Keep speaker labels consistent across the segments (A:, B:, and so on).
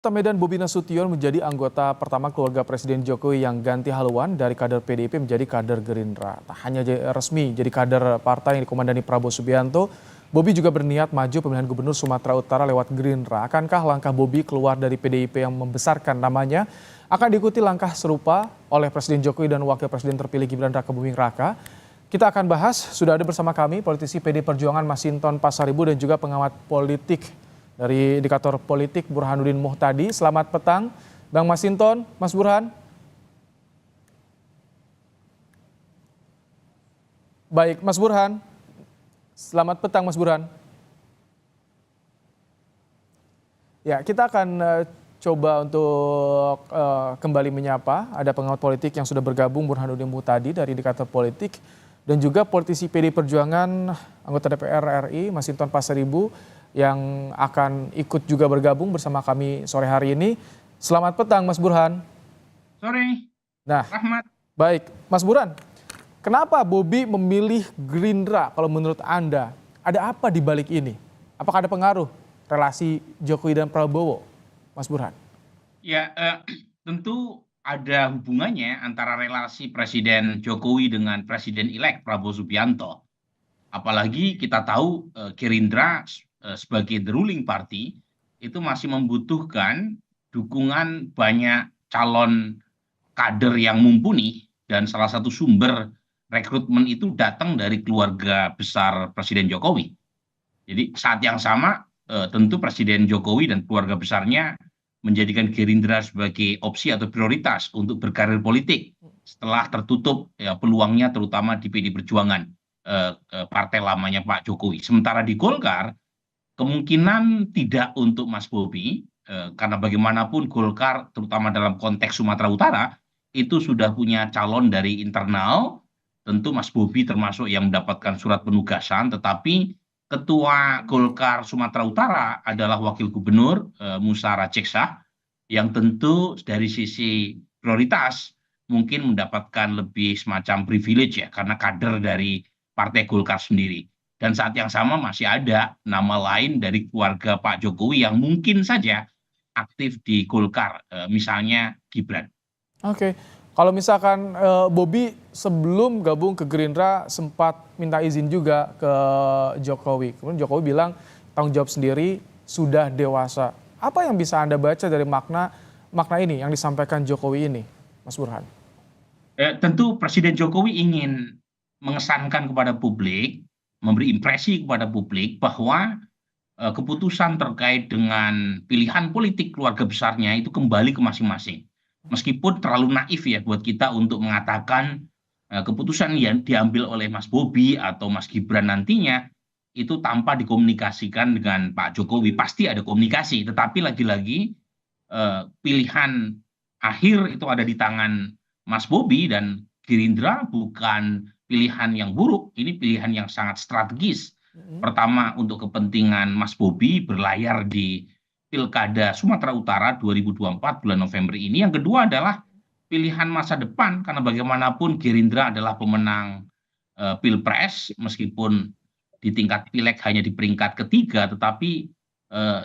A: Kota Medan Bobi Nasution menjadi anggota pertama keluarga Presiden Jokowi yang ganti haluan dari kader PDIP menjadi kader Gerindra. Tak hanya resmi jadi kader partai yang dikomandani Prabowo Subianto, Bobi juga berniat maju pemilihan gubernur Sumatera Utara lewat Gerindra. Akankah langkah Bobi keluar dari PDIP yang membesarkan namanya akan diikuti langkah serupa oleh Presiden Jokowi dan Wakil Presiden terpilih Gibran Rakabuming Raka? Kita akan bahas, sudah ada bersama kami politisi PD Perjuangan Masinton Pasaribu dan juga pengamat politik dari Indikator Politik Burhanuddin Muhtadi. Selamat petang, Bang Masinton, Mas Burhan. Baik, Mas Burhan. Selamat petang, Mas Burhan. Ya, kita akan coba untuk kembali menyapa. Ada pengamat politik yang sudah bergabung, Burhanuddin Muhtadi dari Indikator Politik. Dan juga politisi PD Perjuangan, anggota DPR RI, Masinton Pasaribu, yang akan ikut juga bergabung bersama kami sore hari ini. Selamat petang, Mas Burhan.
B: Sore.
A: Nah,
B: Rahmat.
A: Baik, Mas Burhan. Kenapa Bobi memilih Gerindra kalau menurut Anda? Ada apa di balik ini? Apakah ada pengaruh relasi Jokowi dan Prabowo, Mas Burhan?
B: Ya, tentu ada hubungannya antara relasi Presiden Jokowi dengan Presiden-elek Prabowo Subianto. Apalagi kita tahu Gerindra sebagai the ruling party itu masih membutuhkan dukungan banyak calon kader yang mumpuni, dan salah satu sumber rekrutmen itu datang dari keluarga besar Presiden Jokowi. Jadi saat yang sama tentu Presiden Jokowi dan keluarga besarnya menjadikan Gerindra sebagai opsi atau prioritas untuk berkarir politik setelah tertutup ya, peluangnya terutama di PD Perjuangan, partai lamanya Pak Jokowi. Sementara di Golkar kemungkinan tidak untuk Mas Bobi, karena bagaimanapun Golkar terutama dalam konteks Sumatera Utara itu sudah punya calon dari internal. Tentu Mas Bobi termasuk yang mendapatkan surat penugasan, tetapi Ketua Golkar Sumatera Utara adalah Wakil Gubernur Musa Rajeksa, yang tentu dari sisi prioritas mungkin mendapatkan lebih semacam privilege ya, karena kader dari Partai Golkar sendiri. Dan saat yang sama masih ada nama lain dari keluarga Pak Jokowi yang mungkin saja aktif di Golkar, misalnya Gibran.
A: Oke, kalau misalkan Bobi sebelum gabung ke Gerindra sempat minta izin juga ke Jokowi. Kemudian Jokowi bilang tanggung jawab sendiri, sudah dewasa. Apa yang bisa Anda baca dari makna ini yang disampaikan Jokowi ini, Mas Burhan?
B: Tentu Presiden Jokowi ingin mengesankan kepada publik, memberi impresi kepada publik bahwa keputusan terkait dengan pilihan politik keluarga besarnya itu kembali ke masing-masing. Meskipun terlalu naif ya buat kita untuk mengatakan keputusan yang diambil oleh Mas Bobi atau Mas Gibran nantinya itu tanpa dikomunikasikan dengan Pak Jokowi. Pasti ada komunikasi, tetapi lagi-lagi pilihan akhir itu ada di tangan Mas Bobi, dan Gerindra bukan pilihan yang buruk, ini pilihan yang sangat strategis. Pertama, untuk kepentingan Mas Bobi berlayar di Pilkada Sumatera Utara 2024 bulan November ini. Yang kedua adalah pilihan masa depan, karena bagaimanapun Gerindra adalah pemenang Pilpres, meskipun di tingkat pileg hanya di peringkat ketiga, tetapi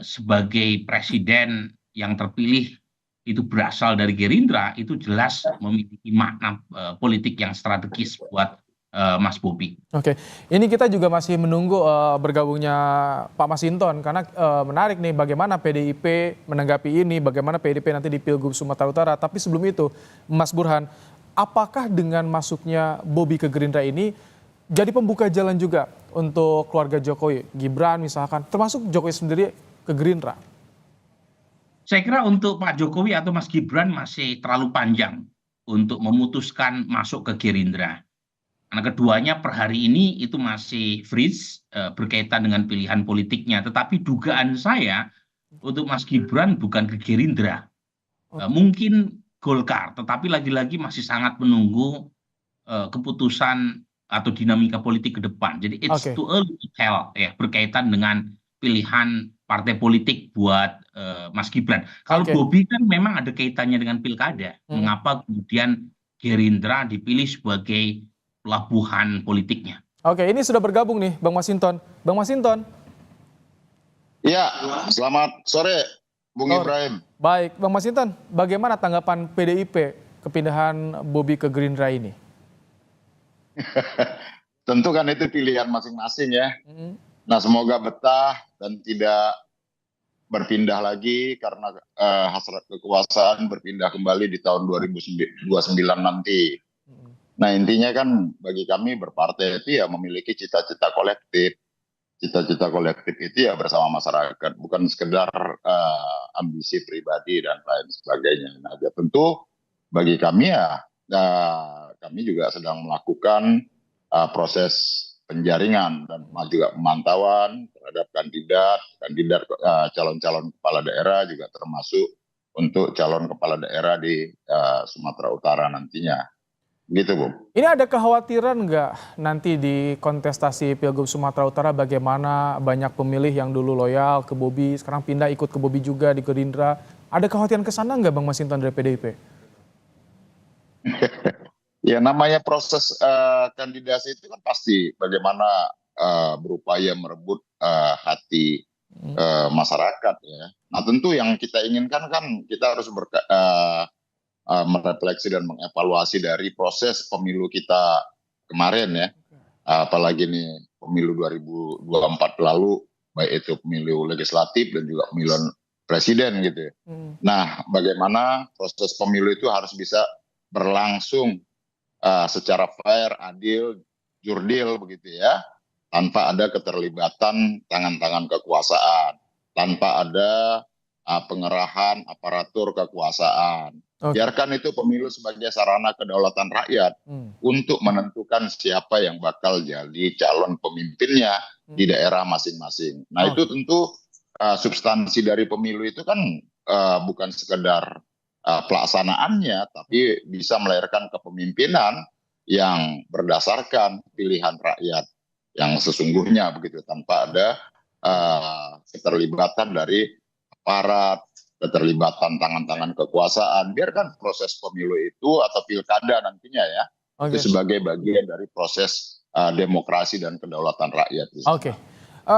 B: sebagai presiden yang terpilih itu berasal dari Gerindra, itu jelas memiliki makna politik yang strategis buat Mas Bobi.
A: Oke, ini kita juga masih menunggu bergabungnya Pak Masinton, karena menarik nih bagaimana PDIP menanggapi ini, bagaimana PDIP nanti di Pilgub Sumatera Utara. Tapi sebelum itu, Mas Burhan, apakah dengan masuknya Bobi ke Gerindra ini jadi pembuka jalan juga untuk keluarga Jokowi, Gibran misalkan, termasuk Jokowi sendiri ke Gerindra?
B: Saya kira untuk Pak Jokowi atau Mas Gibran masih terlalu panjang untuk memutuskan masuk ke Gerindra. Karena keduanya per hari ini itu masih freeze berkaitan dengan pilihan politiknya. Tetapi dugaan saya untuk Mas Gibran bukan ke Gerindra. Mungkin Golkar, tetapi lagi-lagi masih sangat menunggu keputusan atau dinamika politik ke depan. Jadi it's too early to tell ya, berkaitan dengan pilihan partai politik buat Mas Gibran. Kalau Bobi kan memang ada kaitannya dengan pilkada. Mengapa kemudian Gerindra dipilih sebagai pelabuhan politiknya?
A: Oke, ini sudah bergabung nih Bang Masinton. Bang Masinton.
C: Iya, selamat sore Bung Ibrahim.
A: Baik, Bang Masinton, bagaimana tanggapan PDIP kepindahan Bobi ke Gerindra ini?
C: Tentu kan itu pilihan masing-masing ya.
A: Mm,
C: Nah, semoga betah dan tidak berpindah lagi karena hasrat kekuasaan berpindah kembali di tahun 2029 nanti.
A: mm.
C: Nah, intinya kan bagi kami berpartai itu ya memiliki cita-cita kolektif. Cita-cita kolektif itu ya bersama masyarakat, bukan sekedar ambisi pribadi dan lain sebagainya. Nah, ya tentu bagi kami ya, kami juga sedang melakukan proses penjaringan dan juga pemantauan terhadap kandidat calon-calon kepala daerah juga termasuk untuk calon kepala daerah di Sumatera Utara nantinya. Gitu, Bu.
A: Ini ada kekhawatiran nggak nanti di kontestasi Pilgub Sumatera Utara bagaimana banyak pemilih yang dulu loyal ke Bobi, sekarang pindah ikut ke Bobi juga di Gerindra. Ada kekhawatiran ke sana nggak Bang Masinton dari PDIP?
C: Ya namanya proses kandidasi itu kan pasti bagaimana berupaya merebut hati masyarakat ya. Nah tentu yang kita inginkan kan kita harus merefleksi dan mengevaluasi dari proses pemilu kita kemarin ya. Apalagi nih pemilu 2024 lalu, baik itu pemilu legislatif dan juga pemilihan presiden gitu ya. Nah bagaimana proses pemilu itu harus bisa berlangsung secara fair, adil, jurdil begitu ya, tanpa ada keterlibatan tangan-tangan kekuasaan, tanpa ada pengerahan aparatur kekuasaan.
A: Oke.
C: Biarkan itu pemilu sebagai sarana kedaulatan rakyat untuk menentukan siapa yang bakal jadi calon pemimpinnya di daerah masing-masing. Nah itu tentu substansi dari pemilu itu kan bukan sekedar pelaksanaannya, tapi bisa melahirkan kepemimpinan yang berdasarkan pilihan rakyat yang sesungguhnya begitu, tanpa ada keterlibatan dari aparat, keterlibatan tangan-tangan kekuasaan. Biarkan proses pemilu itu atau pilkada nantinya ya,
A: Oke.
C: itu sebagai bagian dari proses demokrasi dan kedaulatan rakyat.
A: Oke.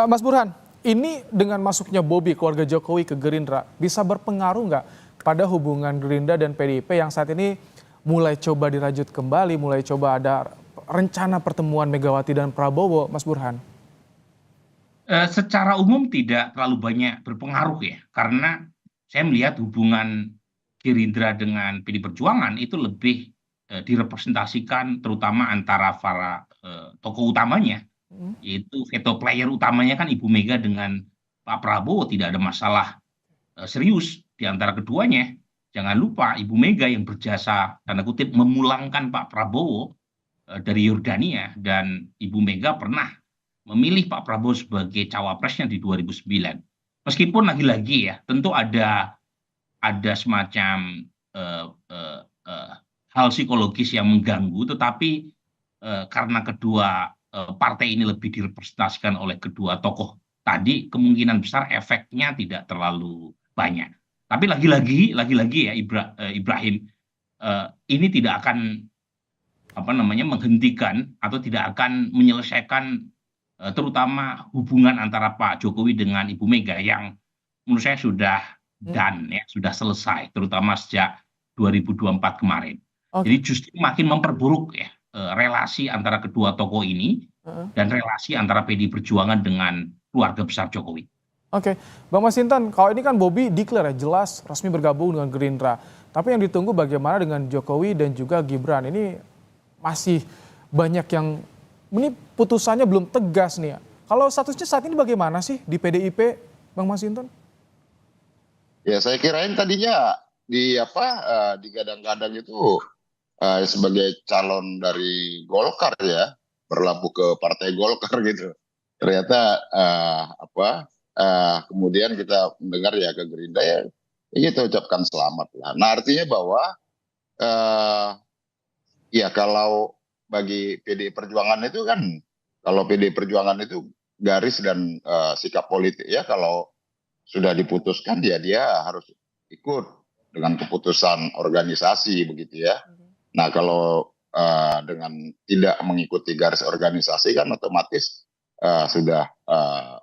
A: Mas Burhan, ini dengan masuknya Bobi keluarga Jokowi ke Gerindra bisa berpengaruh nggak pada hubungan Gerindra dan PDIP yang saat ini mulai coba dirajut kembali, mulai coba ada rencana pertemuan Megawati dan Prabowo, Mas Burhan?
B: Secara umum tidak terlalu banyak berpengaruh ya, karena saya melihat hubungan Gerindra dengan PD Perjuangan itu lebih direpresentasikan terutama antara para tokoh utamanya, yaitu veto player utamanya kan Ibu Mega dengan Pak Prabowo. Tidak ada masalah serius di antara keduanya. Jangan lupa Ibu Mega yang berjasa tanda kutip memulangkan Pak Prabowo dari Yordania, dan Ibu Mega pernah memilih Pak Prabowo sebagai cawapresnya di 2009. Meskipun lagi-lagi ya tentu ada semacam hal psikologis yang mengganggu, tetapi karena kedua partai ini lebih direpresentasikan oleh kedua tokoh tadi, kemungkinan besar efeknya tidak terlalu banyak. Tapi lagi-lagi ya Ibrahim, ini tidak akan menghentikan atau tidak akan menyelesaikan terutama hubungan antara Pak Jokowi dengan Ibu Mega yang menurut saya sudah done ya, sudah selesai, terutama sejak 2024 kemarin.
A: Oke.
B: Jadi justru makin memperburuk ya relasi antara kedua tokoh ini dan relasi antara PDI Perjuangan dengan keluarga besar Jokowi.
A: Oke, Bang Masinton, kalau ini kan Bobi declare ya, jelas resmi bergabung dengan Gerindra. Tapi yang ditunggu bagaimana dengan Jokowi dan juga Gibran. Ini masih banyak yang, ini putusannya belum tegas nih ya. Kalau statusnya saat ini bagaimana sih di PDIP, Bang Masinton?
C: Ya saya kirain tadinya digadang-gadang itu sebagai calon dari Golkar ya, berlabuh ke partai Golkar gitu. Ternyata kemudian kita mendengar ya ke Gerindra ya, kita ucapkan selamat lah. Nah artinya bahwa ya kalau bagi PDI Perjuangan itu kan, kalau PDI Perjuangan itu garis dan sikap politik ya, kalau sudah diputuskan dia harus ikut dengan keputusan organisasi begitu ya. Nah kalau dengan tidak mengikuti garis organisasi kan otomatis sudah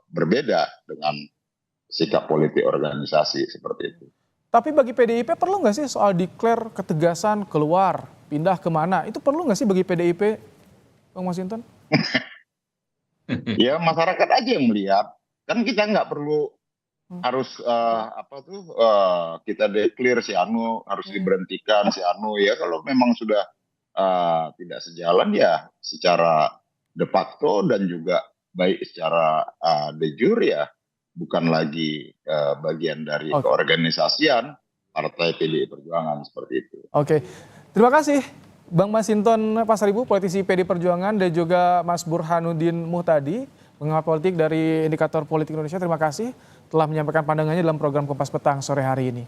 C: berbeda dengan sikap politik organisasi seperti itu.
A: Tapi bagi PDIP perlu nggak sih soal declare ketegasan keluar, pindah kemana? Itu perlu nggak sih bagi PDIP, Bang Masinton?
C: Ya masyarakat aja yang melihat. Kan kita nggak perlu harus kita declare si Anu harus diberhentikan si Anu ya kalau memang sudah tidak sejalan ya secara de facto dan juga baik secara de jure ya bukan lagi bagian dari keorganisasian Partai PDI Perjuangan seperti itu.
A: Oke, terima kasih Bang Masinton Pasaribu, politisi PDI Perjuangan, dan juga Mas Burhanuddin Muhtadi, pengamat politik dari Indikator Politik Indonesia. Terima kasih telah menyampaikan pandangannya dalam program Kompas Petang sore hari ini.